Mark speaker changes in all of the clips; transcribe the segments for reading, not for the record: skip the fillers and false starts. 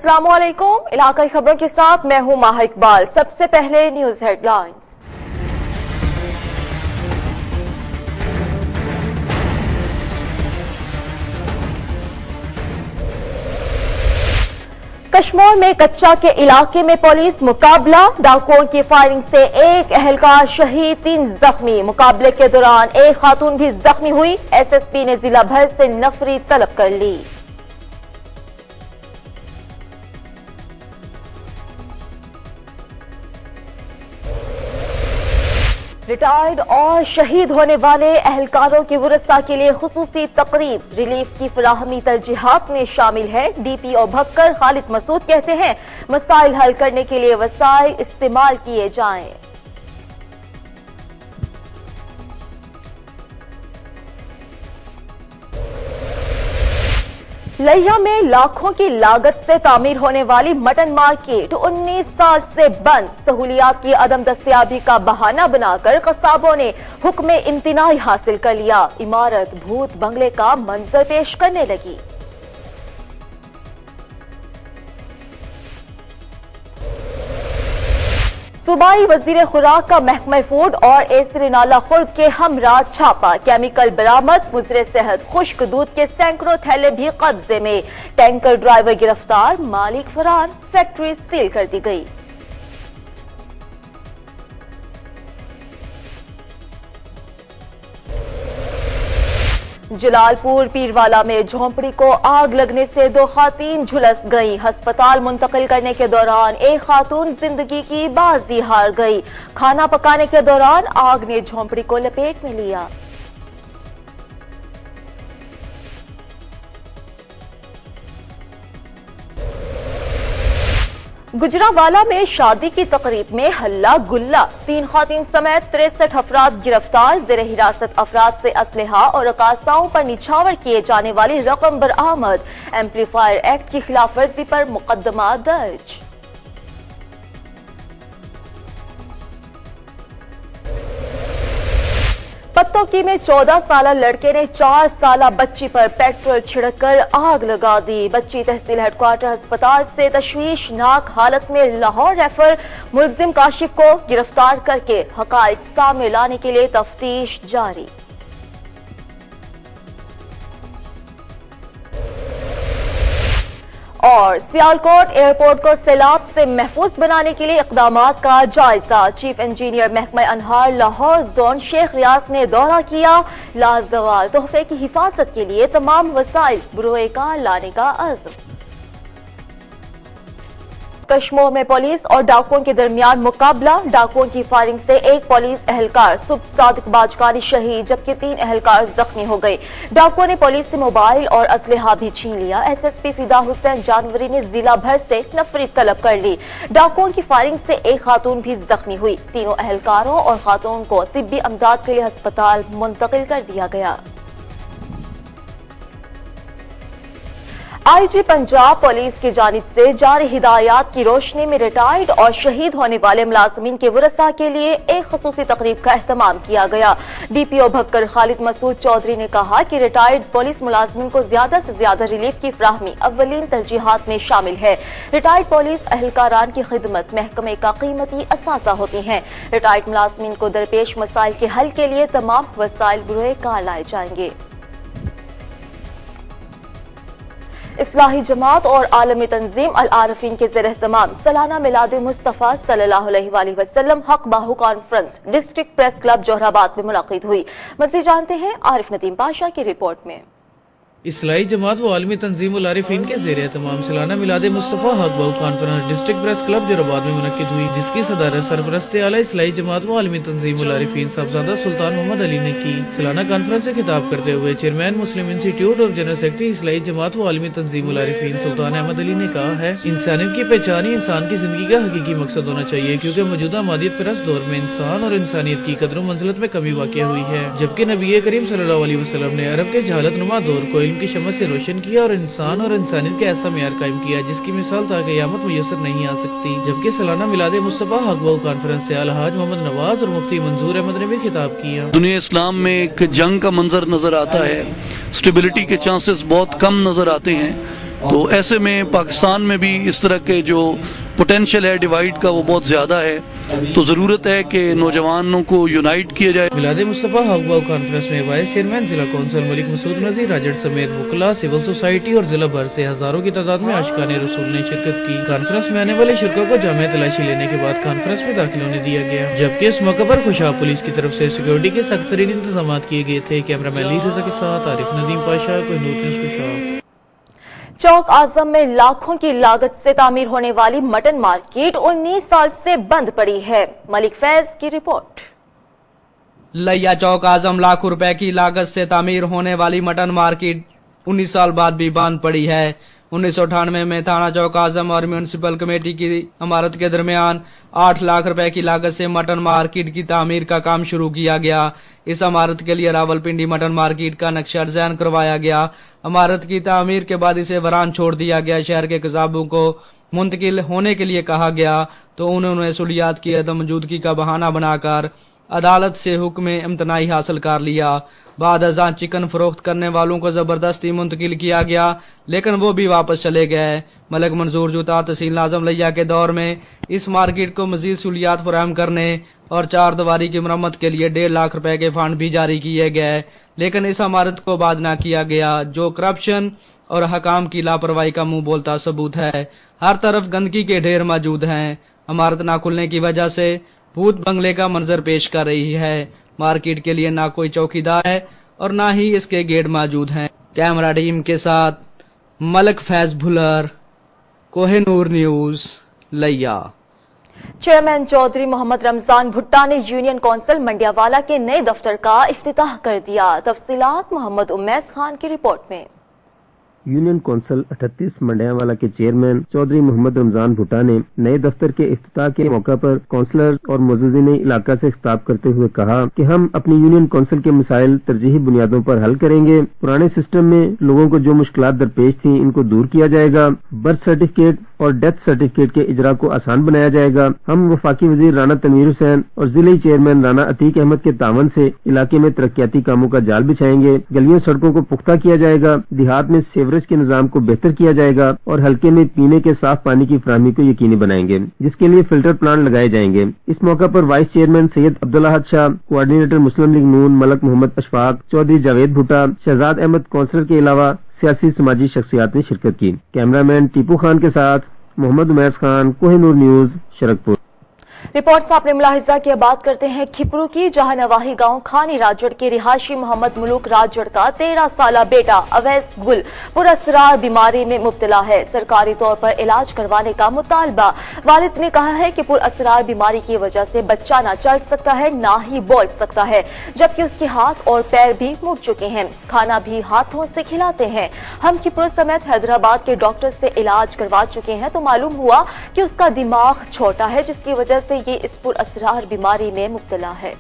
Speaker 1: अस्सलाम वालेकुम। इलाकाई खबरों के साथ मैं हूं माह इकबाल। सबसे पहले न्यूज हेडलाइंस। कश्मीर में कच्चा के इलाके में पुलिस मुकाबला, डाकुओं की फायरिंग से एक एहलकार शहीद, 3 जख्मी। मुकाबले के दौरान एक खातून भी जख्मी हुई। एसएसपी ने जिला भर से नफरी तलब कर ली। रिटायर्ड और शहीद होने वाले एहलकारों के वरसा के लिए खुसूसी तकरीब, रिलीफ की फराहमी तरजीहात में शामिल है। डीपीओ भक्कर खालिद मसूद कहते हैं मसाइल हल करने के लिए वसाइल इस्तेमाल किए जाएं। लिया में लाखों की लागत से तामीर होने वाली मटन मार्केट 19 साल से बंद। सहूलियात की अदम दस्तयाबी का बहाना बनाकर कसाबों ने हुक्म इम्तिनाई हासिल कर लिया। इमारत भूत बंगले का मंजर पेश करने लगी। सूबाई वजीर खुराक का महकमा फूड और एसरी नाला खुर्द के हमरा छापा, केमिकल बरामद। मुजरे सेहत खुश्क दूध के सैकड़ों थैले भी कब्जे में। टैंकर ड्राइवर गिरफ्तार, मालिक फरार। फैक्ट्री सील कर दी गई। जलालपुर पीरवाला में झोंपड़ी को आग लगने से 2 खातून झुलस गईं। अस्पताल मुंतकिल करने के दौरान एक खातून जिंदगी की बाजी हार गई। खाना पकाने के दौरान आग ने झोंपड़ी को लपेट में लिया। गुजरांवाला में शादी की तकरीब में हल्ला गुल्ला, 3 खातून समेत 63 अफराद गिरफ्तार। जेर हिरासत अफराद से असलहा और रकासाओं पर निछावर किए जाने वाली रकम बरामद। एम्पलीफायर एक्ट की खिलाफ वर्जी पर मुकदमा दर्ज। पत्तोकी में 14 साला लड़के ने 4 साला बच्ची पर पेट्रोल छिड़ककर आग लगा दी। बच्ची तहसील हेडक्वार्टर अस्पताल से तशवीशनाक हालत में लाहौर रेफर। मुलजिम काशिफ को गिरफ्तार करके हकाइक सामने लाने के लिए तफ्तीश जारी। और सियालकोट एयरपोर्ट को सैलाब से महफूज बनाने के लिए इक़दामात का जायजा। चीफ इंजीनियर महकमा अनहार लाहौर जोन शेख रियाज ने दौरा किया। लाजवाल तोहफे की हिफाजत के लिए तमाम वसाइल बरोए कार लाने का अज़्म। कश्मीर में पुलिस और डाकुओं के दरमियान मुकाबला, डाकुओं की फायरिंग से एक पुलिस एहलकार सुबह सादिक बाजकानी शहीद, जबकि 3 एहलकार जख्मी हो गए। डाकुओं ने पुलिस से मोबाइल और असलहा भी छीन लिया। एसएसपी फिदा हुसैन जानवरी ने जिला भर से नफरी तलब कर ली। डाकुओं की फायरिंग से एक खातून भी जख्मी हुई। तीनों एहलकारों और खातून को तिब्बी अमदाद के लिए अस्पताल मुंतकिल कर दिया गया। आईजी पंजाब पुलिस की जानिब से जारी हिदायत की रोशनी में रिटायर्ड और शहीद होने वाले मुलाजमीन के वरसा के लिए एक खसूसी तकरीब का एहतमाम किया गया। डीपीओ भक्कर खालिद मसूद चौधरी ने कहा कि रिटायर्ड पुलिस मुलाजमीन को ज्यादा से ज्यादा रिलीफ की फ्राहमी अव्वलीन तरजीहात में शामिल है। रिटायर्ड पुलिस एहलकारान की खिदमत महकमे का कीमती असासा होती है। रिटायर्ड मुलाजमीन को दरपेश मसाइल के हल के लिए तमाम वसाइल बरोए कार लाए जाएंगे। इस्लाही जमात और आलमी तंजीम अल आरफीन के ज़ेर एहतमाम सालाना मिलाद मुस्तफ़ा सल्लल्लाहु अलैहि वसल्लम हक बाहु conference district press club Johrabad में मुलाकात हुई। मज़ीद जानते हैं आरिफ नदीम पाशा की रिपोर्ट में।
Speaker 2: इस्लाही जमात व आलमी तंजीम उल आरिफीन के ज़ेर एहतमाम सालाना मिलाद मुस्तफ़ा हक बाहु conference district press club Johrabad में मुनक्किद हुई, जिसकी सदारत सरपरस्त आला इस्लाही जमात व आलमी तंजीम उल आरिफीन साहबजादा सुल्तान मोहम्मद अली ने की। सालाना कॉन्फ्रेंस से खिताब करते हुए चेयरमैन मुस्लिम इंस्टीट्यूट और जनरल सेक्रेटरी इस्लाही जमात व आलमी तंजीम उल आरिफीन सुल्तान अहमद अली ने कहा है, इंसानियत की पहचान ही इंसान की जिंदगी का हकीकी मकसद होना चाहिए, क्योंकि मौजूदा मादियत परस्त दौर में इंसान और इंसानियत की कदर मंजिलत में कमी वाक़या हुई है। जबकि नबी करीम सल्लल्लाहु अलैहि वसल्लम ने अरब के जहालत नुमा दौर को इल्म की शमस से रोशन किया और इंसान और इंसानियत का ऐसा मेयार कायम किया जिसकी मिसाल ता क़यामत मुयस्सर नहीं आ सकती। जबकि सालाना मिलाद मुस्तफ़ा हक बाहु कॉन्फ्रेंस से अलहाज मोहम्मद नवाज और मुफ्ती मंजूर अहमद ने भी खिताब किया।
Speaker 3: दुनिया इस्लाम में एक जंग का मंजर नजर आता है, स्टेबिलिटी के चांसेस बहुत कम नजर आते हैं। تو ایسے میں پاکستان میں بھی اس طرح کے جو پوٹینشیل ہے ڈیوائیڈ کا وہ بہت زیادہ ہے، تو ضرورت ہے کہ نوجوانوں کو یونائٹ کیا جائے۔
Speaker 2: میلاد مصطفیٰ حق باؤ کانفرنس میں وائس چیئرمین ضلع کونسل ملک مسعود نذیر راجڑ سمیت وکلاء، سول سوسائٹی اور ضلع بھر سے ہزاروں کی تعداد میں عاشقان رسول نے شرکت کی۔ کانفرنس میں آنے والے شرکاء کو جامع تلاشی لینے کے بعد کانفرنس میں داخل ہونے دیا گیا، جبکہ اس موقع پر خوشاب پولیس کی طرف سے سیکورٹی کے سخت ترین انتظامات کیے گئے تھے۔ کیمرہ مین لی رضا کے ساتھ عارف ندیم پاشا، کوہ نور نیوز خوشاب۔
Speaker 1: چوک اعظم میں لاکھوں کی لاگت سے تعمیر ہونے والی مٹن مارکیٹ 19 سال سے بند پڑی ہے۔ ملک فیض کی رپورٹ۔
Speaker 4: لیا چوک اعظم لاکھوں روپے کی لاگت سے تعمیر ہونے والی مٹن مارکیٹ 19 سال بعد بھی بند پڑی ہے۔ 1998 میں تھانہ چوک اعظم اور میونسپل کمیٹی کی عمارت کے درمیان 8 لاکھ روپے کی لاگت سے مٹن مارکیٹ کی تعمیر کا کام شروع کیا گیا۔ اس عمارت کے لیے راولپنڈی مٹن مارکیٹ کا نقشہ ڈیزائن کروایا گیا۔ عمارت کی تعمیر کے بعد اسے ویران چھوڑ دیا گیا۔ شہر کے قصابوں کو منتقل ہونے کے لیے کہا گیا تو انہوں نے سہولیات کی عدم موجودگی کا بہانہ بنا کر عدالت سے حکم امتناعی حاصل کر لیا۔ بعد ازاں چکن فروخت کرنے والوں کو زبردستی منتقل کیا گیا، لیکن وہ بھی واپس چلے گئے۔ ملک منظور جوتا تحصیل ناظم لیا کے دور میں اس مارکیٹ کو مزید سہولیات فراہم کرنے اور 4 دیواری کی مرمت کے لیے 1.5 لاکھ روپے کے فنڈ بھی جاری کیے گئے، لیکن اس عمارت کو آباد نہ کیا گیا، جو کرپشن اور حکام کی لاپرواہی کا منہ بولتا ثبوت ہے۔ ہر طرف گندگی کے ڈھیر موجود ہیں۔ عمارت نہ کھلنے کی وجہ سے بھوت بنگلے کا منظر پیش کر رہی ہے۔ مارکیٹ کے لیے نہ کوئی چوکیدار ہے اور نہ ہی اس کے گیٹ موجود ہیں۔ کیمرہ ٹیم کے ساتھ ملک فیض بھلر، کوہ نور نیوز، لیا۔
Speaker 1: چیئرمین چودھری محمد رمضان بھٹا نے یونین کونسل منڈیا والا کے نئے دفتر کا افتتاح کر دیا۔ تفصیلات محمد امیس خان کی رپورٹ میں۔
Speaker 5: یونین کونسل 38 منڈیا والا کے چیئرمین چودھری محمد رمضان بھٹا نے نئے دفتر کے افتتاح کے موقع پر کونسلرز اور معززین علاقہ سے خطاب کرتے ہوئے کہا کہ ہم اپنی یونین کونسل کے مسائل ترجیحی بنیادوں پر حل کریں گے۔ پرانے سسٹم میں لوگوں کو جو مشکلات درپیش تھیں ان کو دور کیا جائے گا۔ برتھ سرٹیفکیٹ اور ڈیتھ سرٹیفکیٹ کے اجرا کو آسان بنایا جائے گا۔ ہم وفاقی وزیر رانا تنویر حسین اور ضلعی چیئرمین رانا عتیق احمد کے تعاون سے علاقے میں ترقیاتی کاموں کا جال بچھائیں گے۔ گلیوں سڑکوں کو پختہ کیا جائے گا۔ دیہات میں سیوریج کے نظام کو بہتر کیا جائے گا اور حلقے میں پینے کے صاف پانی کی فراہمی کو یقینی بنائیں گے، جس کے لیے فلٹر پلانٹ لگائے جائیں گے۔ اس موقع پر وائس چیئرمین سید عبداللہ شاہ، کوارڈینیٹر مسلم لیگ نون ملک محمد اشفاق، چودھری جاوید بھٹا، شہزاد احمد کونسلر کے علاوہ سیاسی سماجی شخصیات نے شرکت کی۔ کیمرہ مین ٹیپو خان کے ساتھ محمد امیس خان، کوہ نور نیوز، شرکپور۔
Speaker 1: رپورٹ سے آپ نے ملاحظہ کیا، بات کرتے ہیں کھپرو کی، جہاں نواحی گاؤں خانی راجڑ کے رہائشی محمد ملوک راجڑ کا 13 سالہ بیٹا اویس گل پراسرار بیماری میں مبتلا ہے۔ سرکاری طور پر علاج کروانے کا مطالبہ۔ والد نے کہا ہے کہ پراسرار بیماری کی وجہ سے بچہ نہ چل سکتا ہے نہ ہی بول سکتا ہے، جبکہ اس کے ہاتھ اور پیر بھی مڑ چکے ہیں، کھانا بھی ہاتھوں سے کھلاتے ہیں۔ ہم کھپرو سمیت حیدرآباد کے ڈاکٹر سے علاج کروا چکے ہیں تو معلوم ہوا کہ اس کا دماغ چھوٹا ہے، جس کی وجہ سے یہ اس پر اسرار بیماری میں مبتلا ہے۔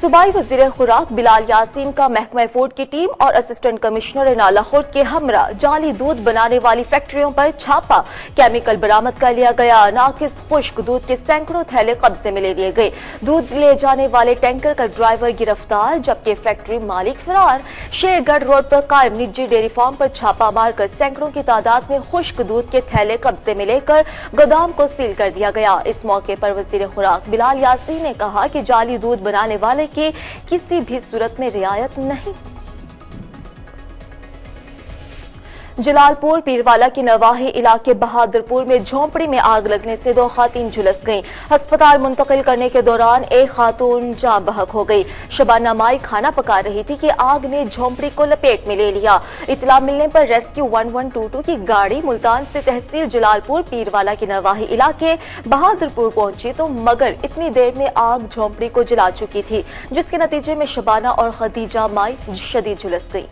Speaker 1: صوبائی وزیر خوراک بلال یاسین کا محکمہ فوڈ کی ٹیم اور اسسٹنٹ کمشنر نالا خورد کے ہمراہ جعلی دودھ بنانے والی فیکٹریوں پر چھاپا، کیمیکل برآمد کر لیا گیا۔ ناقص خشک دودھ کے سینکڑوں تھیلے قبضے میں لے لیے گئے۔ دودھ لے جانے والے ٹینکر کا ڈرائیور گرفتار، جبکہ فیکٹری مالک فرار۔ شیر گڑھ روڈ پر قائم نجی ڈیری فارم پر چھاپا مار کر سینکڑوں کی تعداد میں خشک دودھ کے تھیلے قبضے میں لے کر گودام کو سیل کر دیا گیا۔ اس موقع پر وزیر خوراک بلال یاسین نے کہا کہ جعلی دودھ بنانے والے کی کسی بھی صورت میں رعایت نہیں۔ جلال پور پیروالا کے نواحی علاقے بہادرپور میں جھونپڑی میں آگ لگنے سے 2 خواتین جھلس گئیں۔ ہسپتال منتقل کرنے کے دوران ایک خاتون جاں بحق ہو گئی۔ شبانہ مائی کھانا پکا رہی تھی کہ آگ نے جھونپڑی کو لپیٹ میں لے لیا۔ اطلاع ملنے پر ریسکیو 1122 کی گاڑی ملتان سے تحصیل جلال پور پیروالا کے نواحی علاقے بہادرپور پہنچی تو مگر اتنی دیر میں آگ جھونپڑی کو جلا چکی تھی، جس کے نتیجے میں شبانہ اور خدیجہ مائی شدید جھلس گئی۔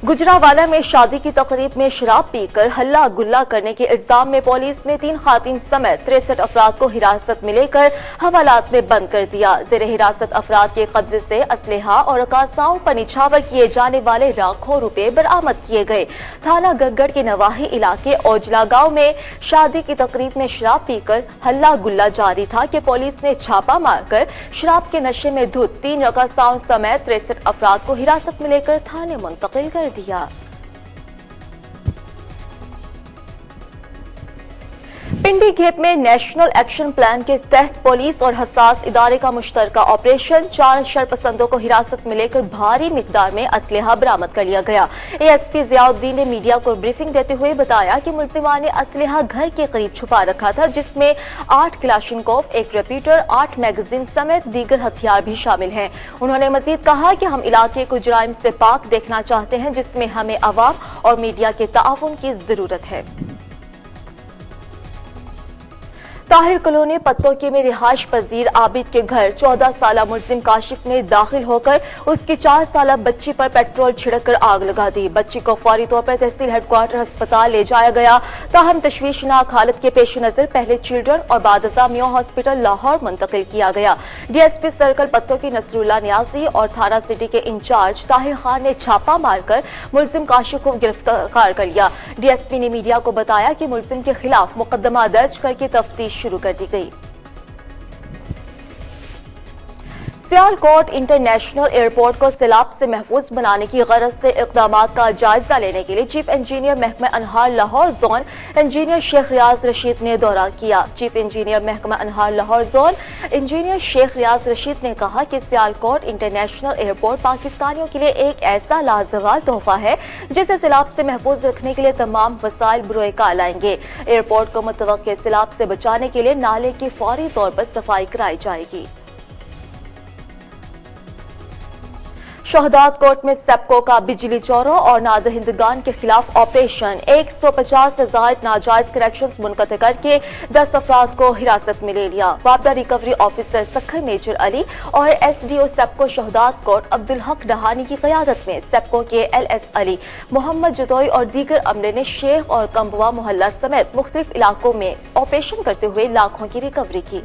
Speaker 1: गुजरावाला में शादी की तकरीब में शराब पीकर हल्ला गुल्ला करने के इल्जाम में पुलिस ने 3 खातिन समेत 63 अफराद को हिरासत में लेकर हवालात में बंद कर दिया। जेर हिरासत अफराद के कब्जे से असलहा और अकासाओं पर निछावर किए जाने वाले लाखों रुपए बरामद किए गए। थाना गगड़ के नवाही इलाके ओजला गांव में शादी की तकरीब में शराब पीकर हल्ला गुल्ला जारी था कि पुलिस ने छापा मारकर शराब के नशे में धुत 3 अकासाओं समेत 63 अफराद को हिरासत में लेकर थाने मुंतकिल कर दिया। पिंडी घेप में नेशनल एक्शन प्लान के तहत पुलिस और हसास इदारे का मुश्तरका ऑपरेशन 4 शरपसंदों को हिरासत में लेकर भारी मिकदार में असलहा बरामद कर लिया गया। एएसपी जियाउद्दीन ने मीडिया को ब्रीफिंग देते हुए बताया कि मुलजिमान ने असलहा घर के करीब छुपा रखा था, जिसमें 8 क्लाशिनकोव, 1 रिपीटर, 8 मैगजीन समेत दीगर हथियार भी शामिल हैं। उन्होंने मजीद कहा कि हम इलाके को जुराइम से पाक देखना चाहते हैं, जिसमें हमें अवाम और मीडिया के ताउन की जरूरत है। ताहिर कॉलोनी पत्तों में रिहाइश पजीर आबिद के घर 14 साला मुलजिम काशिफ ने दाखिल होकर उसकी 4 साला बच्ची पर पेट्रोल छिड़ककर आग लगा दी। बच्ची को फौरी तौर पर तहसील हेडक्वार्टर अस्पताल ले जाया गया, ताहम तशवीशनाक हालत के पेश नजर पहले चिल्ड्रन और बाद मियां हॉस्पिटल लाहौर मुंतकिल किया गया। डीएसपी सर्कल पत्तों की नसरुल्ला नियाजी और थाना सिटी के इंचार्ज ताहिर खान ने छापा मारकर मुलजिम काशिफ को गिरफ्तार कर लिया। डीएसपी ने मीडिया को बताया कि मुलजिम के खिलाफ मुकदमा दर्ज करके तफ्तीश शुरू कर दी गई। सियालकोट इंटरनेशनल एयरपोर्ट को सैलाब से महफूज बनाने की गरज से इक़दामात का जायजा लेने के लिए चीफ इंजीनियर महकमा अनहार लाहौर जोन इंजीनियर शेख रियाज रशीद ने दौरा किया। चीफ इंजीनियर महकमा अनहार लाहौर जोन इंजीनियर शेख रियाज रशीद ने कहा कि सियालकोट इंटरनेशनल एयरपोर्ट पाकिस्तानियों के लिए एक ऐसा लाजवाल तोहफा है जिसे सैलाब से महफूज रखने के लिए तमाम वसाइल बरोए कार लाएंगे। एयरपोर्ट को मुतवक्के सैलाब से बचाने के लिए नाले की फौरी तौर पर सफाई कराई जाएगी। शहदाद कोर्ट में सेप्को का बिजली चोरों और नादहिंदगान के खिलाफ ऑपरेशन 150 से ज्यादा नाजायज कनेक्शंस मुनक़ते करके 10 अफराद को हिरासत में ले लिया। वापदा recovery officer Sukkur major Ali और एसडीओ सेप्को शहदाद कोर्ट अब्दुल हक डहानी की क़यादत में सेप्को के एलएस अली, मोहम्मद जुदोई और दीगर अमले ने शेख और कंबवा मोहल्ला समेत मुख्तलिफ इलाकों में ऑपरेशन करते हुए लाखों की रिकवरी की।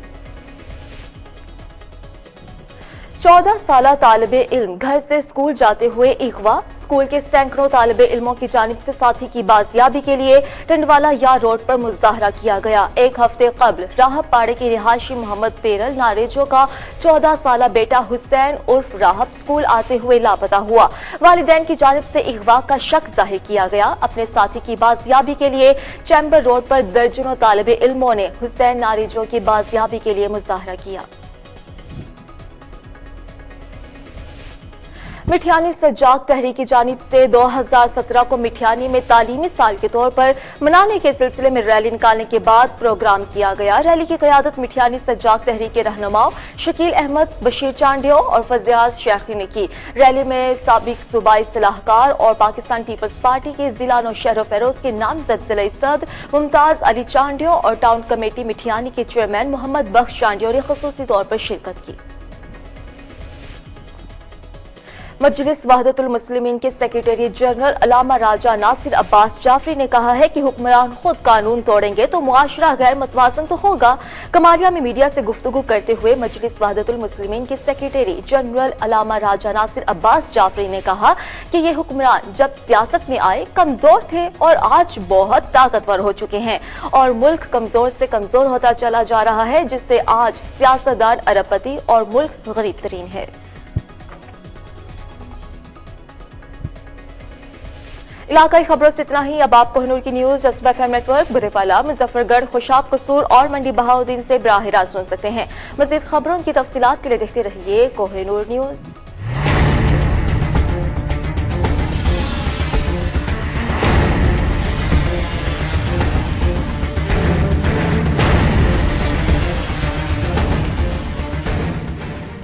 Speaker 1: 14 साला तालिबे इल्म घर से स्कूल जाते हुए अगवा। स्कूल के सैकड़ों तालिबे इल्मों की जानिब से साथी की बाजियाबी के लिए टंडवाला यार रोड पर मुजाहरा किया गया। एक हफ्ते कबल राहब पाड़े के रिहायशी मोहम्मद पेरल नारेजो का 14 साला बेटा हुसैन उर्फ राहब स्कूल आते हुए लापता हुआ। वालिदैन की जानिब से अगवा का शक जाहिर किया गया। अपने साथी की बाजियाबी के लिए चैम्बर रोड पर दर्जनों तालिबे इल्मों ने हुसैन नारेजो की बाजियाबी के लिए मुजाहरा किया। मिठियानी सज्जाद तहरीक की जानिब से 2017 को मिठियानी में तालीमी साल के तौर पर मनाने के सिलसिले में रैली निकालने के बाद प्रोग्राम किया गया। रैली की क़यादत मिठियानी सज्जाद तहरीक के रहनुमाओं शकील अहमद, बशीर चांडियो और फजियाज शेखी ने की। रैली में साबिक सूबाई सलाहकार और पाकिस्तान पीपल्स पार्टी के जिला नौशहर फेरोज के नामजद जिला सदर मुमताज अली चांडियो और टाउन कमेटी मिठियानी के चेयरमैन मोहम्मद बख्श चांडियो ने खुसूसी तौर पर शिरकत की। मजलिस वहदतुल मुस्लिमीन के सेक्रेटरी जनरल अलामा राजा नासिर अब्बास जाफरी ने कहा है कि हुक्मरान खुद कानून तोड़ेंगे तो मुआशरा गैर मतवाजन तो होगा। कमालिया में मीडिया से गुफ्तगू करते हुए मजलिस वहदतुल मुस्लिमीन के सेक्रेटरी जनरल अलामा राजा नासिर अब्बास जाफरी ने कहा कि ये हुक्मरान जब सियासत में आए कमजोर थे और आज बहुत ताकतवर हो चुके हैं और मुल्क कमजोर से कमजोर होता चला जा रहा है, जिससे आज सियासतदान अरबपति और मुल्क गरीब तरीन है। इलाकाई खबरों से इतना ही। अब आप कोहिनूर की न्यूज जज्बा FM नेटवर्क, बुरेपाला, मुजफ्फरगढ़, खुशाब, कसूर और मंडी बहाउद्दीन से बराह रास्त सुन सकते हैं। मजीद खबरों की तफसीलात के लिए देखते रहिए कोहिनूर न्यूज।